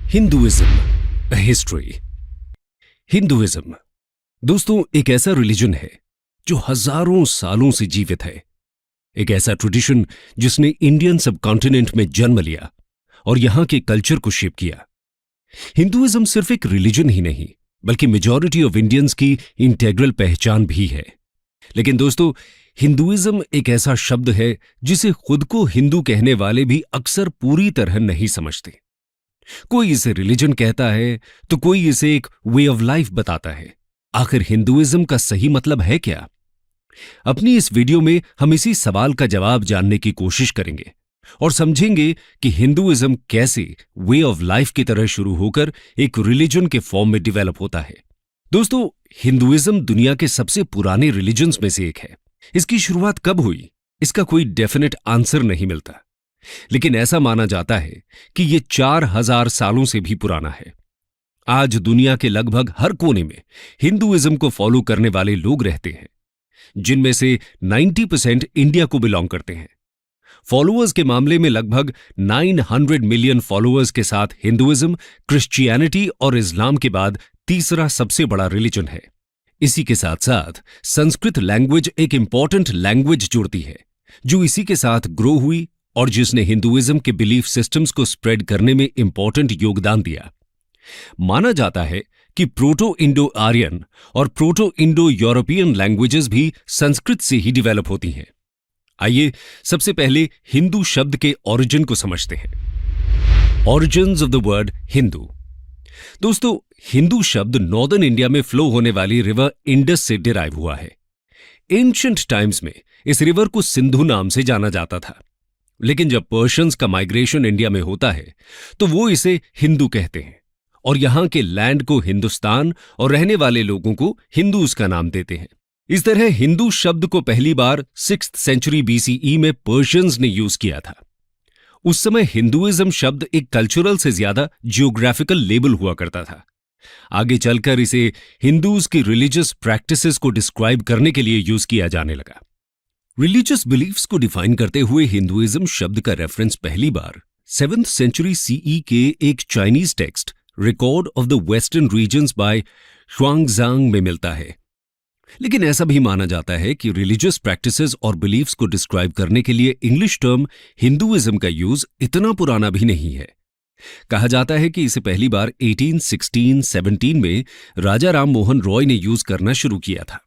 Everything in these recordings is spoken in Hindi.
Hinduism history. हिंदुइज्म दोस्तों एक ऐसा रिलीजन है जो हजारों सालों से जीवित है। एक ऐसा ट्रेडिशन जिसने इंडियन सबकॉन्टिनेंट में जन्म लिया और यहां के कल्चर को शेप किया। हिंदुइज्म सिर्फ एक रिलीजन ही नहीं बल्कि मेजॉरिटी ऑफ इंडियंस की इंटेग्रल पहचान भी है। लेकिन दोस्तों हिंदुइज्म एक ऐसा शब्द है जिसे खुद को हिंदू कहने वाले भी अक्सर पूरी तरह नहीं समझते। कोई इसे रिलीजन कहता है तो कोई इसे एक वे ऑफ लाइफ बताता है। आखिर हिंदुइज्म का सही मतलब है क्या? अपनी इस वीडियो में हम इसी सवाल का जवाब जानने की कोशिश करेंगे और समझेंगे कि हिंदुइज्म कैसे वे ऑफ लाइफ की तरह शुरू होकर एक रिलीजन के फॉर्म में डेवलप होता है। दोस्तों हिंदुइज्म दुनिया के सबसे पुराने रिलीजन्स में से एक है। इसकी शुरुआत कब हुई इसका कोई डेफिनेट आंसर नहीं मिलता, लेकिन ऐसा माना जाता है कि यह 4000 सालों से भी पुराना है। आज दुनिया के लगभग हर कोने में हिंदुइज्म को फॉलो करने वाले लोग रहते हैं, जिनमें से 90% इंडिया को बिलोंग करते हैं। फॉलोअर्स के मामले में लगभग 900 मिलियन फॉलोअर्स के साथ हिंदुइज्म क्रिश्चियनिटी और इस्लाम के बाद तीसरा सबसे बड़ा रिलीजन है। इसी के साथ साथ संस्कृत लैंग्वेज एक इंपॉर्टेंट लैंग्वेज जुड़ती है जो इसी के साथ ग्रो हुई और जिसने हिंदुइज्म के बिलीफ सिस्टम्स को स्प्रेड करने में इंपॉर्टेंट योगदान दिया। माना जाता है कि प्रोटो इंडो आर्यन और प्रोटो इंडो यूरोपियन लैंग्वेजेस भी संस्कृत से ही डेवलप होती हैं। आइए सबसे पहले हिंदू शब्द के ओरिजिन को समझते हैं। Origins of the word Hindu. दोस्तों हिंदू शब्द नॉर्दर्न इंडिया में फ्लो होने वाली रिवर इंडस से डिराइव हुआ है। एंशिएंट टाइम्स में इस रिवर को सिंधु नाम से जाना जाता था, लेकिन जब पर्शियंस का माइग्रेशन इंडिया में होता है तो वो इसे हिंदू कहते हैं और यहां के लैंड को हिंदुस्तान और रहने वाले लोगों को हिंदूज का नाम देते हैं। इस तरह हिंदू शब्द को पहली बार 6th सेंचुरी BCE में पर्शियंस ने यूज किया था। उस समय हिंदुइज्म शब्द एक कल्चरल से ज्यादा जियोग्राफिकल लेबल हुआ करता था। आगे चलकर इसे हिंदूज की रिलीजियस प्रैक्टिसेस को डिस्क्राइब करने के लिए यूज किया जाने लगा। रिलीजियस बिलीफ्स को डिफाइन करते हुए हिंदुइज्म शब्द का रेफरेंस पहली बार 7th सेंचुरी CE के एक Chinese text record of the western regions by Xuanzang में मिलता है। लेकिन ऐसा भी माना जाता है कि रिलीजियस प्रैक्टिसेस और बिलीफ्स को डिस्क्राइब करने के लिए इंग्लिश टर्म हिंदुइज्म का यूज इतना पुराना भी नहीं है। कहा जाता है कि इसे पहली बार 1816-17 में राजा राम मोहन रॉय ने यूज करना शुरू किया था।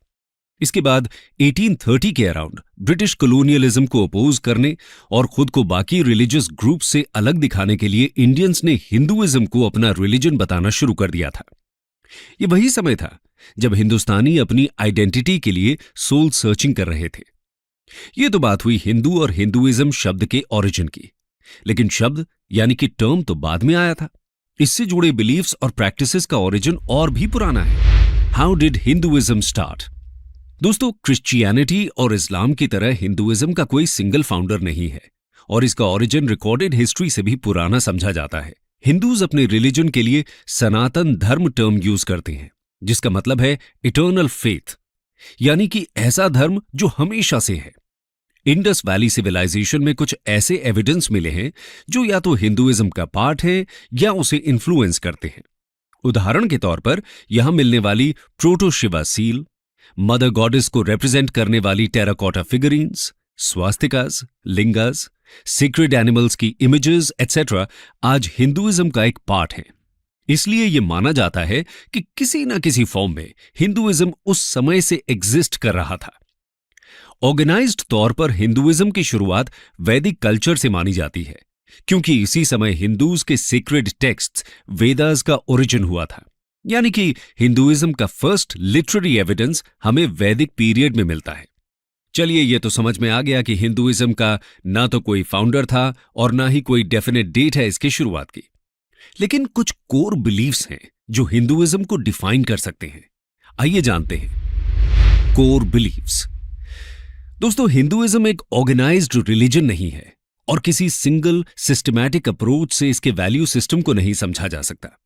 इसके बाद 1830 के अराउंड ब्रिटिश कॉलोनियलिज्म को अपोज करने और खुद को बाकी रिलीजियस ग्रुप से अलग दिखाने के लिए इंडियंस ने हिंदुइज्म को अपना रिलीजन बताना शुरू कर दिया था। यह वही समय था जब हिंदुस्तानी अपनी आइडेंटिटी के लिए सोल सर्चिंग कर रहे थे। यह तो बात हुई हिंदू और हिंदुइज्म शब्द के ओरिजिन की, लेकिन शब्द यानी कि टर्म तो बाद में आया था। इससे जुड़े बिलीफ्स और प्रैक्टिसेस का ओरिजिन और भी पुराना है। How did Hinduism start? दोस्तों क्रिश्चियनिटी और इस्लाम की तरह हिंदुइज्म का कोई सिंगल फाउंडर नहीं है और इसका ओरिजिन रिकॉर्डेड हिस्ट्री से भी पुराना समझा जाता है। हिंदूज अपने रिलीजन के लिए सनातन धर्म टर्म यूज करते हैं, जिसका मतलब है इटर्नल फेथ, यानी कि ऐसा धर्म जो हमेशा से है। इंडस वैली सिविलाइजेशन में कुछ ऐसे एविडेंस मिले हैं जो या तो हिंदुइज्म का पार्ट है या उसे इन्फ्लुएंस करते हैं। उदाहरण के तौर पर यहां मिलने वाली proto Shiva seal, mother goddess को रिप्रेजेंट करने वाली टेराकोटा फिगरीन्स, स्वास्तिकास, लिंगास, सीक्रेट एनिमल्स की इमेजेस एटसेट्रा आज हिंदुइज्म का एक पार्ट है। इसलिए यह माना जाता है कि किसी न किसी फॉर्म में हिंदुइज्म उस समय से एग्जिस्ट कर रहा था। ऑर्गेनाइज्ड तौर पर हिंदुइज्म की शुरुआत वैदिक कल्चर से मानी जाती है, क्योंकि इसी समय हिंदूज के सीक्रेट टेक्स्ट्स वेदास का ओरिजिन हुआ था। यानी कि हिंदुइज्म का फर्स्ट लिटरेरी एविडेंस हमें वैदिक पीरियड में मिलता है। चलिए ये तो समझ में आ गया कि हिंदुइज्म का ना तो कोई फाउंडर था और ना ही कोई डेफिनेट डेट है इसकी शुरुआत की। लेकिन कुछ कोर बिलीफ्स हैं जो हिंदुइज्म को डिफाइन कर सकते हैं। आइए जानते हैं कोर बिलीफ्स। दोस्तों हिंदुइज्म एक ऑर्गेनाइज्ड रिलीजन नहीं है और किसी सिंगल सिस्टमैटिक अप्रोच से इसके वैल्यू सिस्टम को नहीं समझा जा सकता,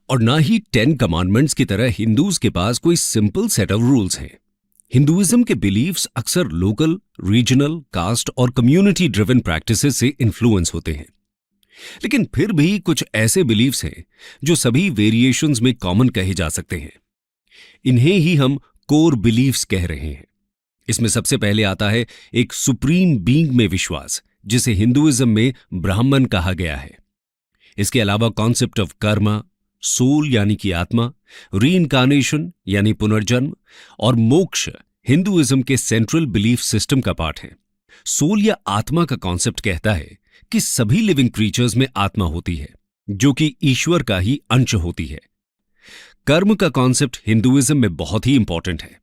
और ना ही 10 कमांडमेंट्स की तरह हिंदूज के पास कोई सिंपल सेट ऑफ रूल्स हैं। हिंदुइज्म के बिलीफ्स अक्सर लोकल, रीजनल, कास्ट और कम्युनिटी ड्रिवन प्रैक्टिसेस से इन्फ्लुएंस होते हैं। लेकिन फिर भी कुछ ऐसे बिलीफ्स हैं जो सभी वेरिएशंस में कॉमन कहे जा सकते हैं। इन्हें ही हम कोर बिलीफ्स कह रहे हैं। इसमें सबसे पहले आता है एक सुप्रीम बीइंग में विश्वास, जिसे हिंदुइज्म में ब्राह्मण कहा गया है। इसके अलावा कॉन्सेप्ट ऑफ कर्मा, सोल यानी कि आत्मा, रीइंकार्नेशन यानी पुनर्जन्म और मोक्ष हिंदुइज्म के सेंट्रल बिलीफ सिस्टम का पार्ट है। सोल या आत्मा का कॉन्सेप्ट कहता है कि सभी लिविंग क्रीचर्स में आत्मा होती है, जो कि ईश्वर का ही अंश होती है। कर्म का कॉन्सेप्ट हिंदुइज्म में बहुत ही इंपॉर्टेंट है।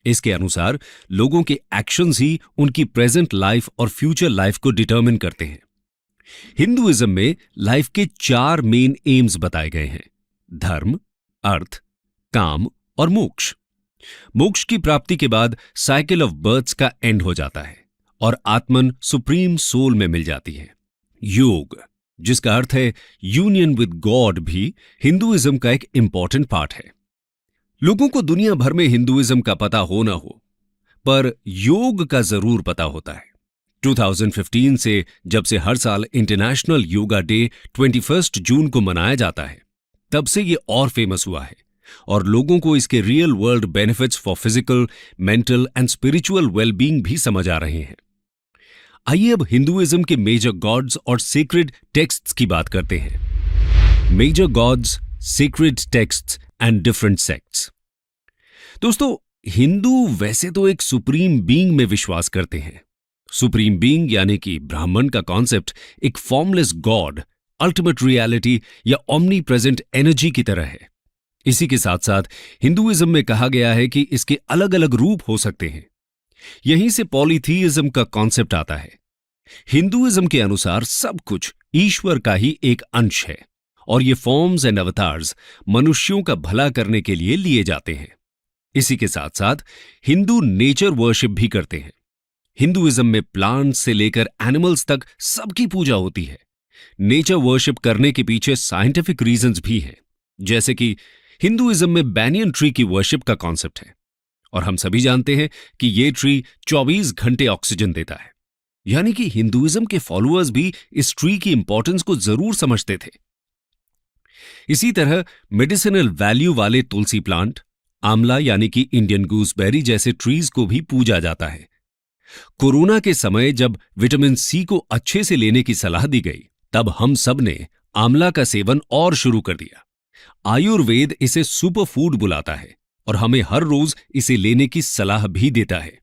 इसके अनुसार लोगों के एक्शंस ही उनकी प्रेजेंट लाइफ और फ्यूचर लाइफ को डिटरमिन करते हैं। हिंदुइज्म में लाइफ के 4 मेन एम्स बताए गए हैं: धर्म, अर्थ, काम और मोक्ष। मोक्ष की प्राप्ति के बाद साइकिल ऑफ बर्थ्स का एंड हो जाता है और आत्मन सुप्रीम सोल में मिल जाती है। योग, जिसका अर्थ है यूनियन विद गॉड, भी हिंदुइज्म का एक इंपॉर्टेंट पार्ट है। लोगों को दुनिया भर में हिंदुइज्म का पता हो ना हो, पर योग का जरूर पता होता है। 2015 से जब से हर साल इंटरनेशनल योगा डे 21 जून को मनाया जाता है, तब से ये और फेमस हुआ है और लोगों को इसके real world benefits for physical, mental and spiritual wellbeing भी समझ आ रहे हैं। आइए अब हिंदुइज्म के मेजर गॉड्स और सीक्रेट टेक्स्ट्स की बात करते हैं। Major gods, secret texts and different sects. दोस्तों, हिंदू वैसे तो एक सुप्रीम बीइंग में विश्वास करते हैं। सुप्रीम बीइंग यानी कि ब्राह्मण का कॉन्सेप्ट एक फॉर्मलेस गॉड, अल्टीमेट रियलिटी या ओमनी प्रेजेंट एनर्जी की तरह है। इसी के साथ साथ हिंदुइज्म में कहा गया है कि इसके अलग अलग रूप हो सकते हैं। यहीं से पॉलीथीइज्म का कॉन्सेप्ट आता है। हिंदुइज्म के अनुसार सब कुछ ईश्वर का ही एक अंश है और ये फॉर्म्स एंड अवतार्स मनुष्यों का भला करने के लिए लिए जाते हैं। इसी के साथ साथ हिंदू नेचर वर्शिप भी करते हैं। हिंदुइज्म में प्लांट्स से लेकर एनिमल्स तक सबकी पूजा होती है। नेचर वर्शिप करने के पीछे साइंटिफिक रीजंस भी हैं, जैसे कि हिंदुइज्म में बैनियन ट्री की वर्शिप का कॉन्सेप्ट है और हम सभी जानते हैं कि ये ट्री 24 घंटे ऑक्सीजन देता है। यानी कि हिंदुइज्म के फॉलोअर्स भी इस ट्री की इंपॉर्टेंस को जरूर समझते थे। इसी तरह मेडिसिनल वैल्यू वाले तुलसी प्लांट, आंवला यानी कि इंडियन गूसबेरी जैसे ट्रीज को भी पूजा जाता है। कोरोना के समय जब विटामिन सी को अच्छे से लेने की सलाह दी गई, तब हम सब ने आंवला का सेवन और शुरू कर दिया। आयुर्वेद इसे सुपर फूड बुलाता है और हमें हर रोज इसे लेने की सलाह भी देता है।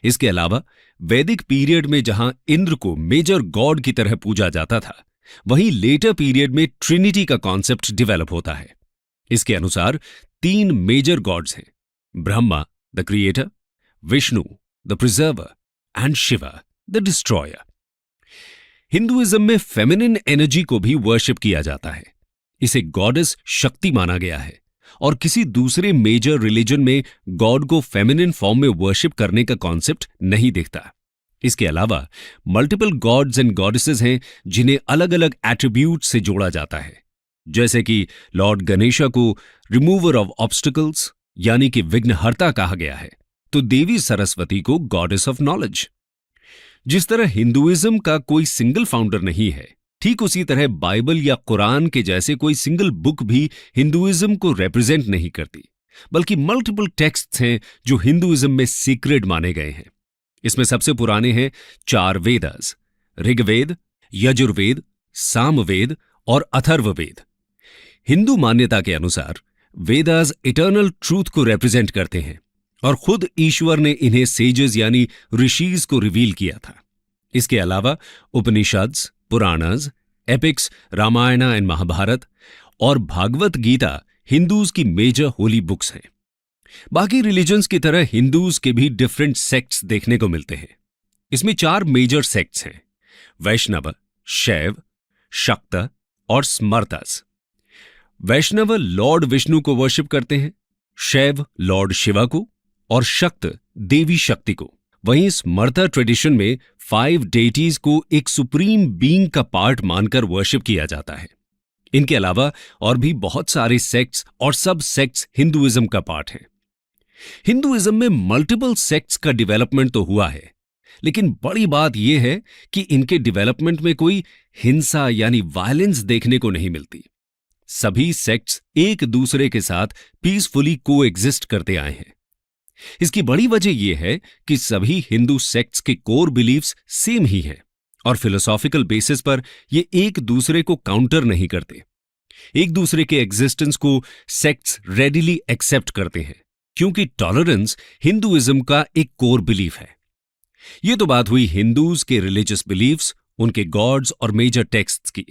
इसके अलावा वैदिक पीरियड में जहां इंद्र को मेजर गॉड की तरह पूजा जाता था, वहीं लेटर पीरियड में ट्रिनिटी का कॉन्सेप्ट डेवलप होता है। इसके अनुसार 3 मेजर गॉड्स हैं: Brahma the creator, Vishnu the preserver and Shiva the destroyer. Hinduism में फेमिनिन एनर्जी को भी वर्शिप किया जाता है। इसे गॉडेस शक्ति माना गया है और किसी दूसरे मेजर रिलीजन में गॉड को फेमिनिन फॉर्म में वर्शिप करने का कॉन्सेप्ट नहीं दिखता। इसके अलावा मल्टीपल गॉड्स एंड गॉडेसेस हैं जिन्हें अलग अलग एट्रीब्यूट से जोड़ा जाता है, जैसे कि लॉर्ड गणेशा को रिमूवर ऑफ ऑब्स्टिकल्स यानी कि विघ्नहर्ता कहा गया है, तो देवी सरस्वती को गॉडेस ऑफ नॉलेज। जिस तरह हिंदुइज्म का कोई सिंगल फाउंडर नहीं है, ठीक उसी तरह बाइबल या कुरान के जैसे कोई सिंगल बुक भी हिंदुइज्म को रिप्रेजेंट नहीं करती, बल्कि मल्टीपल टेक्स्ट्स हैं जो हिंदुइज्म में सीक्रेट माने गए हैं। इसमें सबसे पुराने हैं 4 वेदास: ऋग्वेद, यजुर्वेद, सामवेद और अथर्ववेद। हिंदू मान्यता के अनुसार वेदास इटर्नल ट्रूथ को रिप्रेजेंट करते हैं और खुद ईश्वर ने इन्हें सेजेस यानी ऋषिज को रिवील किया था। इसके अलावा उपनिषद्स, पुराणास, एपिक्स, रामायण एंड महाभारत और भागवत गीता हिंदूज की मेजर होली बुक्स हैं। बाकी रिलीजन्स की तरह हिंदूज के भी डिफरेंट सेक्ट्स देखने को मिलते हैं। इसमें 4 मेजर सेक्ट्स हैं: वैष्णव, शैव, शक्त और स्मर्तस। वैष्णव लॉर्ड विष्णु को वर्शिप करते हैं, शैव लॉर्ड शिवा को और शक्त देवी शक्ति को। वहीं स्मर्ता ट्रेडिशन में 5 डेटीज को एक सुप्रीम बीइंग का पार्ट मानकर वर्शिप किया जाता है। इनके अलावा और भी बहुत सारे सेक्ट्स और सब सेक्ट्स हिंदुइज्म का पार्ट हैं। हिंदुइज्म में मल्टीपल सेक्ट्स का डेवलपमेंट तो हुआ है, लेकिन बड़ी बात यह है कि इनके डेवलपमेंट में कोई हिंसा यानी वायलेंस देखने को नहीं मिलती। सभी सेक्ट्स एक दूसरे के साथ पीसफुली कोएग्जिस्ट करते आए हैं। इसकी बड़ी वजह यह है कि सभी हिंदू सेक्ट्स के कोर बिलीफ्स सेम ही हैं और फिलोसॉफिकल बेसिस पर ये एक दूसरे को काउंटर नहीं करते। एक दूसरे के एग्जिस्टेंस को सेक्ट्स रेडिली एक्सेप्ट करते हैं क्योंकि टॉलरेंस हिंदुइज्म का एक कोर बिलीफ है। यह तो बात हुई हिंदूज के रिलीजियस बिलीफ्स, उनके गॉड्स और मेजर टेक्स्ट्स की।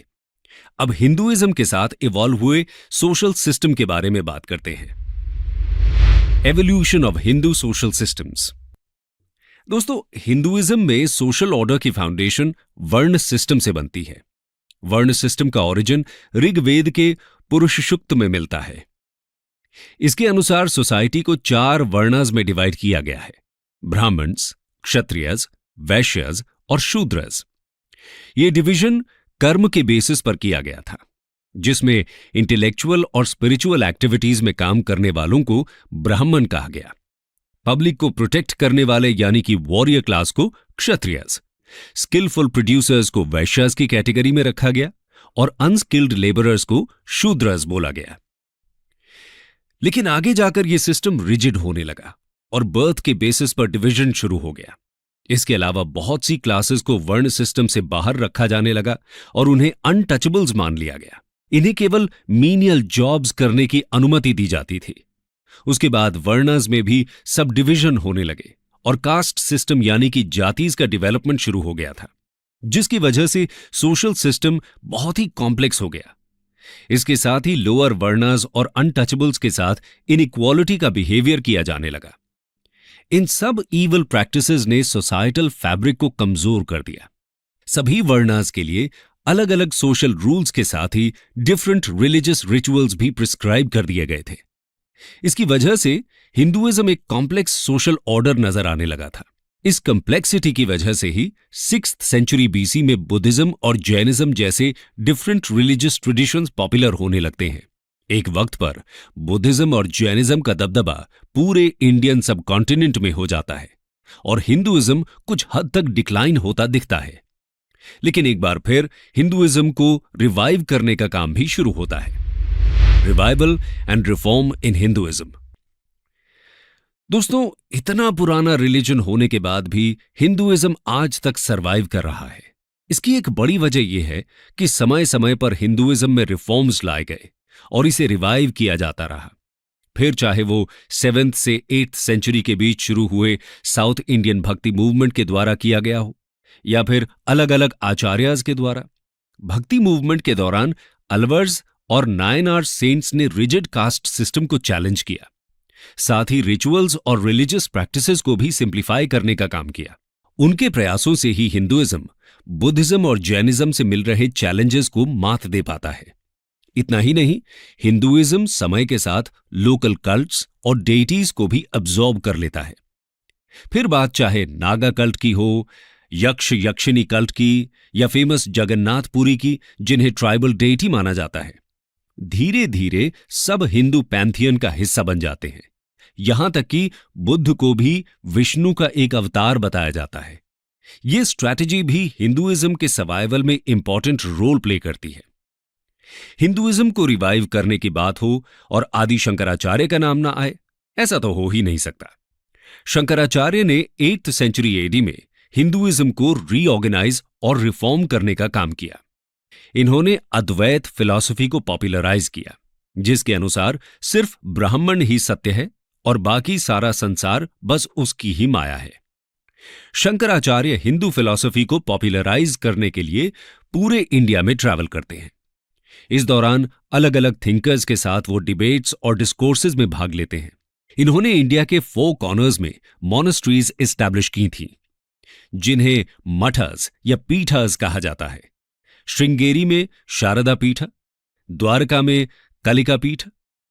अब हिंदुइज्म के साथ इवॉल्व हुए सोशल सिस्टम के बारे में बात करते हैं। Evolution of Hindu social systems. दोस्तों, हिंदुइज्म में सोशल ऑर्डर की फाउंडेशन वर्ण सिस्टम से बनती है। वर्ण सिस्टम का ओरिजिन ऋग्वेद के पुरुष सूक्त में मिलता है। इसके अनुसार सोसाइटी को 4 वर्णास में डिवाइड किया गया है: ब्राह्मण्स, क्षत्रियस, वैश्यस और शूद्रस। यह डिवीजन कर्म के बेसिस पर किया गया था, जिसमें इंटेलेक्चुअल और स्पिरिचुअल एक्टिविटीज में काम करने वालों को ब्राह्मण कहा गया, पब्लिक को प्रोटेक्ट करने वाले यानी कि वॉरियर क्लास को क्षत्रियस, स्किलफुल प्रोड्यूसर्स को वैश्यस की कैटेगरी में रखा गया और अनस्किल्ड लेबरर्स को शूद्रस बोला गया। लेकिन आगे जाकर यह सिस्टम रिजिड होने लगा और बर्थ के बेसिस पर डिवीजन शुरू हो गया। इसके अलावा बहुत सी क्लासेस को वर्ण सिस्टम से बाहर रखा जाने लगा और उन्हें अनटचेबल्स मान लिया गया। इन्हें केवल मीनियल जॉब्स करने की अनुमति दी जाती थी। उसके बाद वर्णास में भी सब डिवीजन होने लगे और कास्ट सिस्टम यानी कि जातीज का डेवलपमेंट शुरू हो गया था, जिसकी वजह से सोशल सिस्टम बहुत ही कॉम्प्लेक्स हो गया। इसके साथ ही लोअर वर्णास और अनटचेबल्स के साथ इनइक्वालिटी का बिहेवियर किया जाने लगा। इन सब ईवल प्रैक्टिसेस ने सोसाइटल फैब्रिक को कमजोर कर दिया। सभी वर्णास के लिए अलग अलग सोशल रूल्स के साथ ही डिफरेंट रिलीजियस रिचुअल्स भी प्रिस्क्राइब कर दिए गए थे। इसकी वजह से हिंदुइज्म एक कॉम्प्लेक्स सोशल ऑर्डर नजर आने लगा था। इस कॉम्प्लेक्सिटी की वजह से ही 6th सेंचुरी बीसी में बुद्धिज्म और जैनिज्म जैसे डिफरेंट रिलीजियस ट्रेडिशंस पॉपुलर होने लगते हैं। एक वक्त पर बुद्धिज्म और जैनिज्म का दबदबा पूरे इंडियन सब कॉन्टिनेंट में हो जाता है और हिंदुइज्म कुछ हद तक डिक्लाइन होता दिखता है। लेकिन एक बार फिर हिंदुइज्म को रिवाइव करने का काम भी शुरू होता है। Revival and reform in Hinduism. दोस्तों, इतना पुराना रिलीजन होने के बाद भी हिंदुइज्म आज तक सरवाइव कर रहा है। इसकी एक बड़ी वजह यह है कि समय समय पर हिंदुइज्म में रिफॉर्म्स लाए गए और इसे रिवाइव किया जाता रहा। फिर चाहे वो 7th से 8th सेंचुरी के बीच शुरू हुए साउथ इंडियन भक्ति मूवमेंट के द्वारा किया गया हो या फिर अलग अलग आचार्याज के द्वारा। भक्ति मूवमेंट के दौरान अलवर्स और नायनार सेंट्स ने रिजिड कास्ट सिस्टम को चैलेंज किया, साथ ही रिचुअल्स और रिलीजियस प्रैक्टिसेस को भी सिंप्लीफाई करने का काम किया। उनके प्रयासों से ही हिंदुइज्म बुद्धिज्म और जैनिज्म से मिल रहे चैलेंजेस को मात दे पाता है। इतना ही नहीं, हिंदुइज्म समय के साथ लोकल कल्ट्स और डेटीज को भी अब्सॉर्ब कर लेता है। फिर बात चाहे नागा कल्ट की हो, यक्ष यक्षिणी कल्ट की या फेमस जगन्नाथपुरी की, जिन्हें ट्राइबल डेटी माना जाता है। धीरे धीरे सब हिंदू पैंथियन का हिस्सा बन जाते हैं। यहां तक कि बुद्ध को भी विष्णु का एक अवतार बताया जाता है। यह स्ट्रैटेजी भी हिंदुइज्म के सर्वाइवल में इंपॉर्टेंट रोल प्ले करती है। हिंदुइज्म को रिवाइव करने की बात हो और आदि शंकराचार्य का नाम ना आए, ऐसा तो हो ही नहीं सकता। शंकराचार्य ने 8th सेंचुरी एडी में हिंदुइज्म को रीऑर्गेनाइज और रिफॉर्म करने का काम किया। इन्होंने अद्वैत फिलॉसफी को पॉपुलराइज किया, जिसके अनुसार सिर्फ ब्राह्मण ही सत्य है और बाकी सारा संसार बस उसकी ही माया है। शंकराचार्य हिंदू फिलॉसफी को पॉपुलराइज करने के लिए पूरे इंडिया में ट्रैवल करते हैं। इस दौरान अलग अलग थिंकर्स के साथ वो डिबेट्स और डिस्कोर्सेज में भाग लेते हैं। इन्होंने इंडिया के 4 कॉर्नर्स में मॉनेस्ट्रीज एस्टैब्लिश की थीं, जिन्हें मठस या पीठस कहा जाता है। श्रृंगेरी में शारदा पीठ, द्वारका में कलिका पीठ,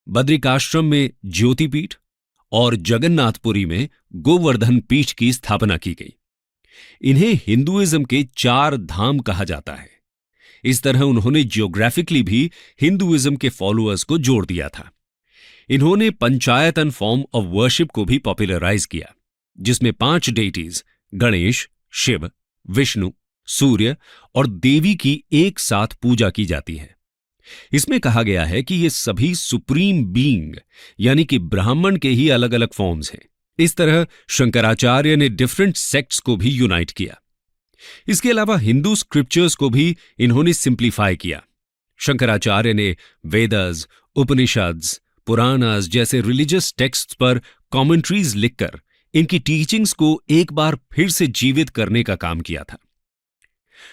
बद्रिकाश्रम में ज्योति पीठ और जगन्नाथपुरी में गोवर्धन पीठ की स्थापना की गई। इन्हें हिंदुइज्म के 4 धाम कहा जाता है। इस तरह उन्होंने जियोग्राफिकली भी हिंदुइज्म के फॉलोअर्स को जोड़ दिया था। इन्होंने पंचायतन फॉर्म ऑफ वर्शिप को भी पॉपुलराइज किया, जिसमें 5 डेटीज गणेश, शिव, विष्णु, सूर्य और देवी की एक साथ पूजा की जाती है। इसमें कहा गया है कि ये सभी सुप्रीम बीइंग यानी कि ब्राह्मण के ही अलग अलग फॉर्म्स हैं। इस तरह शंकराचार्य ने डिफरेंट सेक्ट्स को भी यूनाइट किया। इसके अलावा हिंदू स्क्रिप्चर्स को भी इन्होंने सिंप्लीफाई किया। शंकराचार्य ने वेदास, उपनिषद्स, पुराणास जैसे रिलीजियस टेक्स्ट्स पर कमेंट्रीज लिखकर इनकी टीचिंग्स को एक बार फिर से जीवित करने का काम किया था।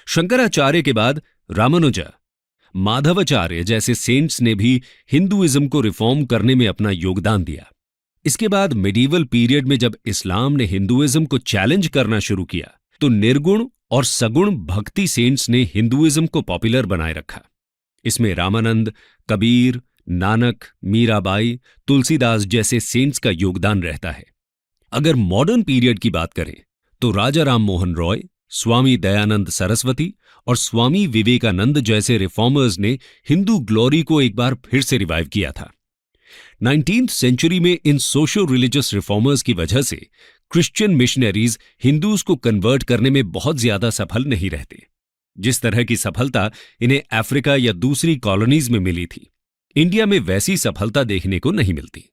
शंकराचार्य के बाद रामानुजा, माधवाचार्य जैसे सेंट्स ने भी हिंदुइज्म को रिफॉर्म करने में अपना योगदान दिया। इसके बाद मिडीवल पीरियड में जब इस्लाम ने हिंदुइज्म को चैलेंज करना शुरू किया तो निर्गुण और सगुण भक्ति सेंट्स ने हिंदुइज्म को पॉपुलर बनाए रखा। इसमें रामानंद, कबीर, नानक, मीराबाई, तुलसीदास जैसे सेंट्स का योगदान रहता है। अगर मॉडर्न पीरियड की बात करें तो राजा राम मोहन रॉय, स्वामी दयानंद सरस्वती और स्वामी विवेकानंद जैसे रिफॉर्मर्स ने हिंदू ग्लोरी को एक बार फिर से रिवाइव किया था। 19th सेंचुरी में इन सोशो रिलीजियस रिफॉर्मर्स की वजह से क्रिश्चियन मिशनरीज हिंदूज को कन्वर्ट करने में बहुत ज्यादा सफल नहीं रहते। जिस तरह की सफलता इन्हें अफ्रीका या दूसरी कॉलोनीज में मिली थी, इंडिया में वैसी सफलता देखने को नहीं मिलती।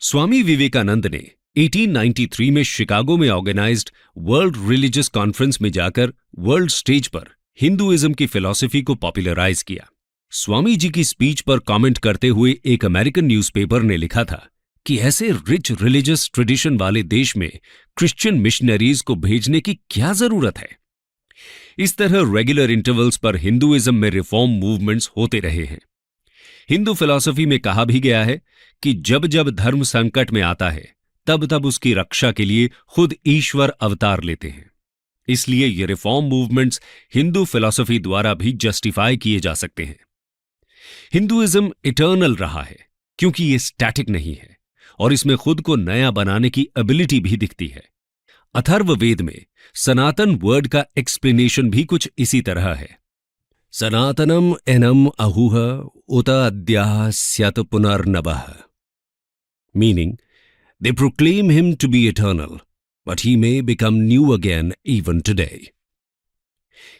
स्वामी विवेकानंद ने 1893 में शिकागो में ऑर्गेनाइज्ड वर्ल्ड रिलीजियस कॉन्फ्रेंस में जाकर वर्ल्ड स्टेज पर हिंदुइज्म की फिलॉसफी को पॉपुलराइज किया। स्वामी जी की स्पीच पर कमेंट करते हुए एक अमेरिकन न्यूज़पेपर ने लिखा था कि ऐसे रिच रिलीजियस ट्रेडिशन वाले देश में क्रिश्चियन मिशनरीज को भेजने की क्या जरूरत है। इस तरह रेगुलर इंटरवल्स पर हिंदुइज्म में रिफॉर्म मूवमेंट्स होते रहे हैं। हिंदू फिलॉसफी में कहा भी गया है कि जब जब धर्म संकट में आता है तब तब उसकी रक्षा के लिए खुद ईश्वर अवतार लेते हैं। इसलिए ये रिफॉर्म मूवमेंट्स हिंदू फिलॉसफी द्वारा भी जस्टिफाई किए जा सकते हैं। हिंदुइज्म इटर्नल रहा है क्योंकि ये स्टैटिक नहीं है और इसमें खुद को नया बनाने की एबिलिटी भी दिखती है। अथर्ववेद में सनातन वर्ड का एक्सप्लेनेशन भी कुछ इसी तरह है। सनातनम एनम अहुह उत अद्याः स्यात् पुनर्नवः, meaning they proclaim him to be eternal, but he may become new again even today.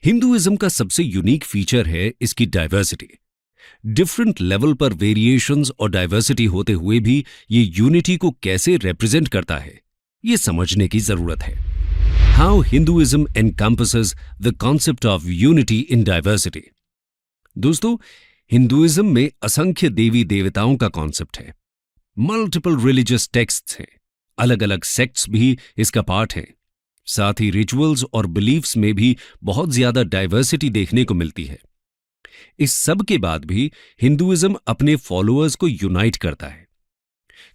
Hinduism का सबसे यूनिक फीचर है इसकी डाइवर्सिटी। डिफरेंट लेवल पर वेरिएशंस और डाइवर्सिटी होते हुए भी ये यूनिटी को कैसे रिप्रेजेंट करता है, ये समझने की जरूरत है। How Hinduism encompasses the concept of unity in diversity. दोस्तों, हिंदुइज्म में असंख्य देवी देवताओं का कॉन्सेप्ट है। मल्टीपल रिलीजियस टेक्स्ट्स हैं, अलग अलग सेक्ट्स भी इसका पार्ट हैं। साथ ही रिचुअल्स और बिलीफ्स में भी बहुत ज्यादा डाइवर्सिटी देखने को मिलती है। इस सब के बाद भी हिंदुइज्म अपने फॉलोअर्स को यूनाइट करता है,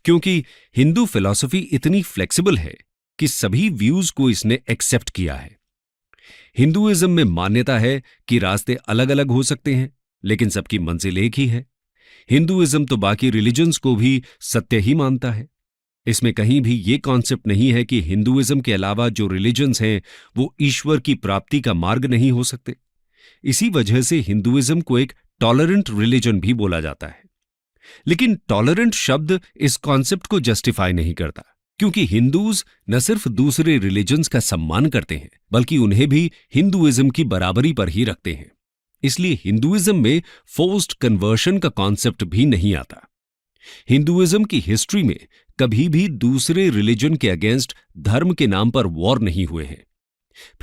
क्योंकि हिंदू फिलॉसफी इतनी फ्लेक्सिबल है कि सभी व्यूज को इसने एक्सेप्ट किया है। हिंदुइज्म में मान्यता है कि रास्ते अलग अलग हो सकते हैं, लेकिन सबकी मंजिल एक ही है। हिंदुइज्म तो बाकी रिलीजन्स को भी सत्य ही मानता है। इसमें कहीं भी ये कॉन्सेप्ट नहीं है कि हिंदुइज्म के अलावा जो रिलीजन्स हैं वो ईश्वर की प्राप्ति का मार्ग नहीं हो सकते। इसी वजह से हिंदुइज्म को एक टॉलरेंट रिलीजन भी बोला जाता है। लेकिन टॉलरेंट शब्द इस कॉन्सेप्ट को जस्टिफाई नहीं करता, क्योंकि हिंदूज न सिर्फ दूसरे रिलीजन्स का सम्मान करते हैं बल्कि उन्हें भी हिंदुइज्म की बराबरी पर ही रखते हैं। इसलिए हिंदुइज्म में फोर्स्ड कन्वर्शन का कॉन्सेप्ट भी नहीं आता। हिंदुइज्म की हिस्ट्री में कभी भी दूसरे रिलीजन के अगेंस्ट धर्म के नाम पर वॉर नहीं हुए हैं।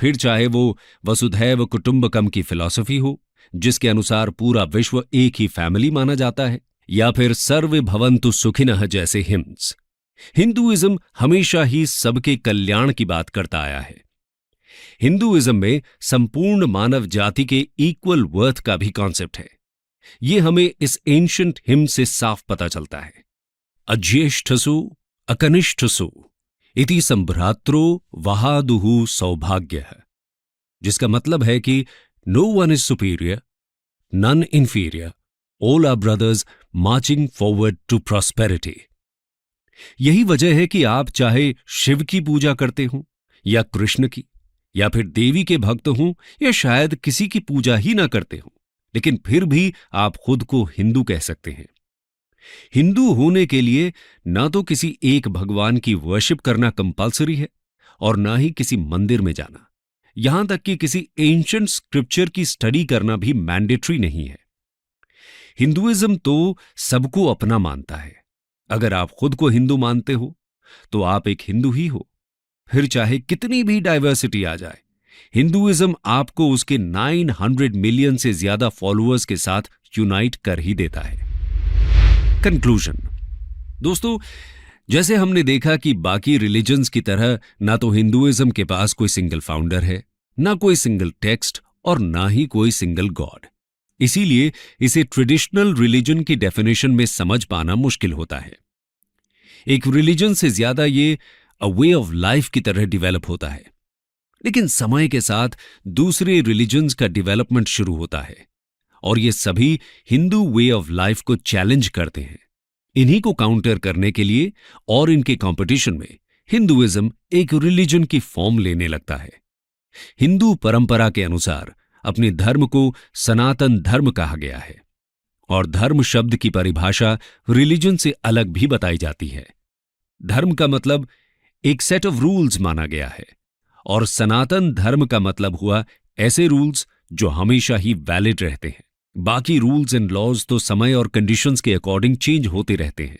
फिर चाहे वो वसुधैव कुटुंबकम की फिलॉसफी हो, जिसके अनुसार पूरा विश्व एक ही फैमिली माना जाता है, या फिर सर्वे भवन्तु सुखिनः जैसे हिम्स। हिंदुइज्म हमेशा ही सबके कल्याण की बात करता आया है। हिंदुइज्म में संपूर्ण मानव जाति के इक्वल वर्थ का भी कॉन्सेप्ट है। ये हमें इस एंशिएंट हिम से साफ पता चलता है। अज्येष्ठसु अकनिष्ठसु इति संभ्रात्रो वहादुहु सौभाग्यः, जिसका मतलब है कि no one is superior, none inferior, all are brothers marching forward to prosperity. यही वजह है कि आप चाहे शिव की पूजा करते हो या कृष्ण की, या फिर देवी के भक्त हों, या शायद किसी की पूजा ही ना करते हो, लेकिन फिर भी आप खुद को हिंदू कह सकते हैं। हिंदू होने के लिए ना तो किसी एक भगवान की वर्शिप करना कंपल्सरी है और ना ही किसी मंदिर में जाना। यहां तक कि किसी एंशिएंट स्क्रिप्चर की स्टडी करना भी मैंडेटरी नहीं है। हिंदुइज्म तो सबको अपना मानता है। अगर आप खुद को हिंदू मानते हो तो आप एक हिंदू ही हो, फिर चाहे कितनी भी डाइवर्सिटी आ जाए, हिंदुइज्म आपको उसके 900 मिलियन से ज्यादा फॉलोअर्स के साथ यूनाइट कर ही देता है। कंक्लूजन दोस्तों, जैसे हमने देखा कि बाकी रिलीजन्स की तरह ना तो हिंदुइज्म के पास कोई सिंगल फाउंडर है, ना कोई सिंगल टेक्स्ट और ना ही कोई सिंगल गॉड। इसीलिए इसे ट्रेडिशनल रिलीजन की डेफिनेशन में समझ पाना मुश्किल होता है। एक रिलीजन से ज्यादा ये अ वे ऑफ लाइफ की तरह डिवेलप होता है। लेकिन समय के साथ दूसरे रिलीजन्स का डेवलपमेंट शुरू होता है और ये सभी हिंदू वे ऑफ लाइफ को चैलेंज करते हैं। इन्हीं को काउंटर करने के लिए और इनके कंपटीशन में हिंदुइज्म एक रिलीजन की फॉर्म लेने लगता है। हिंदू परंपरा के अनुसार अपने धर्म को सनातन धर्म कहा गया है और धर्म शब्द की परिभाषा रिलीजन से अलग भी बताई जाती है। धर्म का मतलब एक सेट ऑफ रूल्स माना गया है और सनातन धर्म का मतलब हुआ ऐसे रूल्स जो हमेशा ही वैलिड रहते हैं। बाकी रूल्स एंड लॉज तो समय और कंडीशंस के अकॉर्डिंग चेंज होते रहते हैं,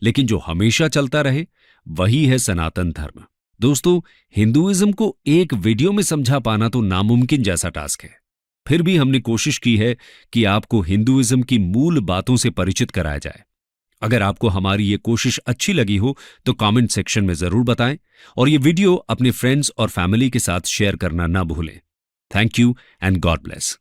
लेकिन जो हमेशा चलता रहे वही है सनातन धर्म। दोस्तों, हिंदुइज्म को एक वीडियो में समझा पाना तो नामुमकिन जैसा टास्क है। फिर भी हमने कोशिश की है कि आपको हिंदुइज्म की मूल बातों से परिचित कराया जाए। अगर आपको हमारी ये कोशिश अच्छी लगी हो तो कमेंट सेक्शन में जरूर बताएं और ये वीडियो अपने फ्रेंड्स और फैमिली के साथ शेयर करना ना भूलें। Thank you and God bless.